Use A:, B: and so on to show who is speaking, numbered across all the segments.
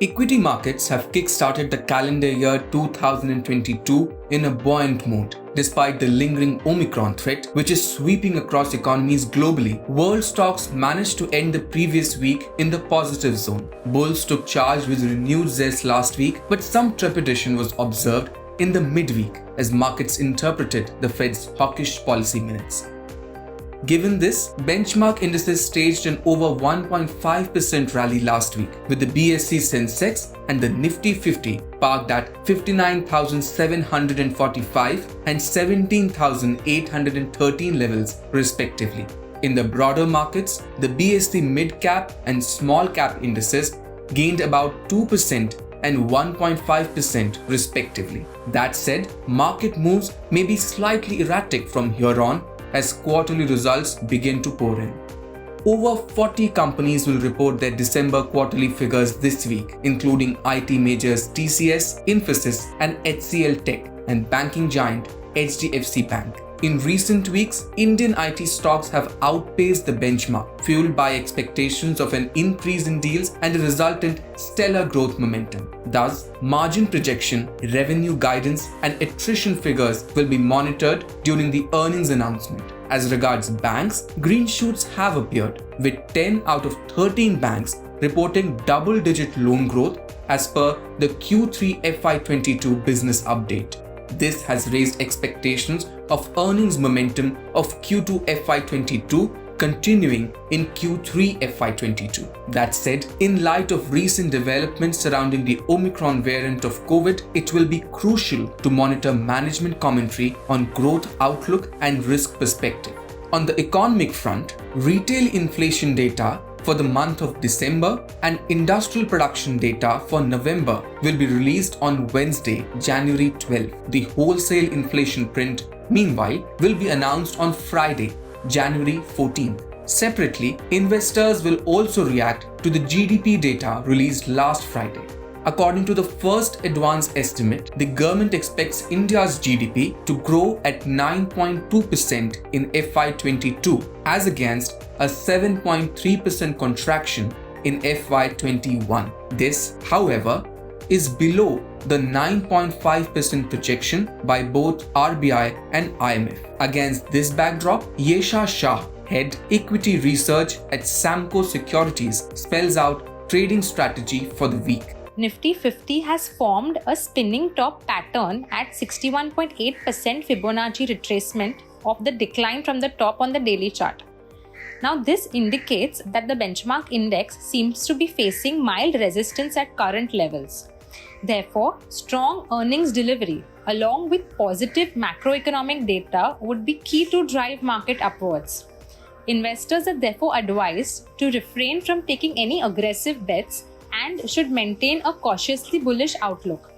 A: Equity markets have kick-started the calendar year 2022 in a buoyant mood. Despite the lingering Omicron threat, which is sweeping across economies globally, world stocks managed to end the previous week in the positive zone. Bulls took charge with renewed zest last week, but some trepidation was observed in the midweek as markets interpreted the Fed's hawkish policy minutes. Given this, benchmark indices staged an over 1.5% rally last week, with the BSE Sensex and the Nifty 50 parked at 59,745 and 17,813 levels respectively. In the broader markets, the BSE mid-cap and small-cap indices gained about 2% and 1.5% respectively. That said, market moves may be slightly erratic from here on as quarterly results begin to pour in. Over 40 companies will report their December quarterly figures this week, including IT majors TCS, Infosys, and HCL Tech, and banking giant HDFC Bank. In recent weeks, Indian IT stocks have outpaced the benchmark, fueled by expectations of an increase in deals and a resultant stellar growth momentum. Thus, margin projection, revenue guidance, and attrition figures will be monitored during the earnings announcement. As regards banks, green shoots have appeared, with 10 out of 13 banks reporting double-digit loan growth as per the Q3 FY22 business update. This has raised expectations of earnings momentum of Q2 FY22 continuing in Q3 FY22. That said, in light of recent developments surrounding the Omicron variant of COVID, it will be crucial to monitor management commentary on growth outlook and risk perspective. On the economic front, retail inflation data for the month of December and industrial production data for November will be released on Wednesday, January 12. The wholesale inflation print, meanwhile, will be announced on Friday, January 14. Separately, investors will also react to the GDP data released last Friday. According to the first advance estimate, the government expects India's GDP to grow at 9.2% in FY22 as against a 7.3% contraction in FY21. This, however, is below the 9.5% projection by both RBI and IMF. Against this backdrop, Yesha Shah, head equity research at Samco Securities, spells out trading strategy for the week.
B: Nifty 50 has formed a spinning top pattern at 61.8% Fibonacci retracement of the decline from the top on the daily chart. Now this indicates that the benchmark index seems to be facing mild resistance at current levels. Therefore, strong earnings delivery along with positive macroeconomic data would be key to drive market upwards. Investors are therefore advised to refrain from taking any aggressive bets and should maintain a cautiously bullish outlook.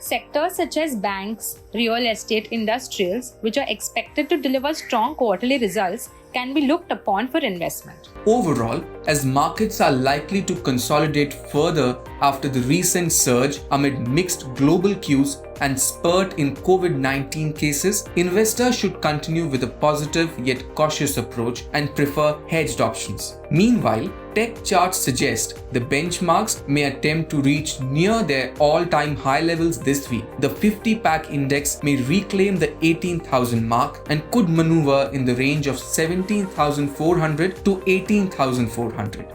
B: Sectors such as banks, real estate, industrials, which are expected to deliver strong quarterly results, can be looked upon for investment.
A: Overall, as markets are likely to consolidate further after the recent surge amid mixed global cues and spurt in COVID-19 cases, investors should continue with a positive yet cautious approach and prefer hedged options. Meanwhile, tech charts suggest the benchmarks may attempt to reach near their all-time high levels this week. The 50-pack index may reclaim the 18,000 mark and could maneuver in the range of 17,400 to 18,400.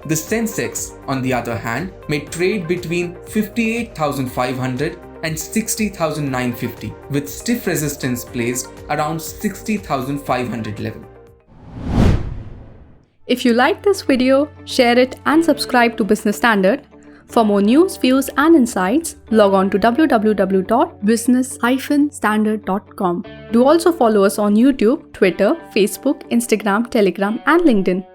A: The Sensex, on the other hand, may trade between 58,500 and 60,950, with stiff resistance placed around 60,500 level.
C: If you like this video, share it and subscribe to Business Standard. For more news, views and insights, log on to www.business-standard.com. Do also follow us on YouTube, Twitter, Facebook, Instagram, Telegram and LinkedIn.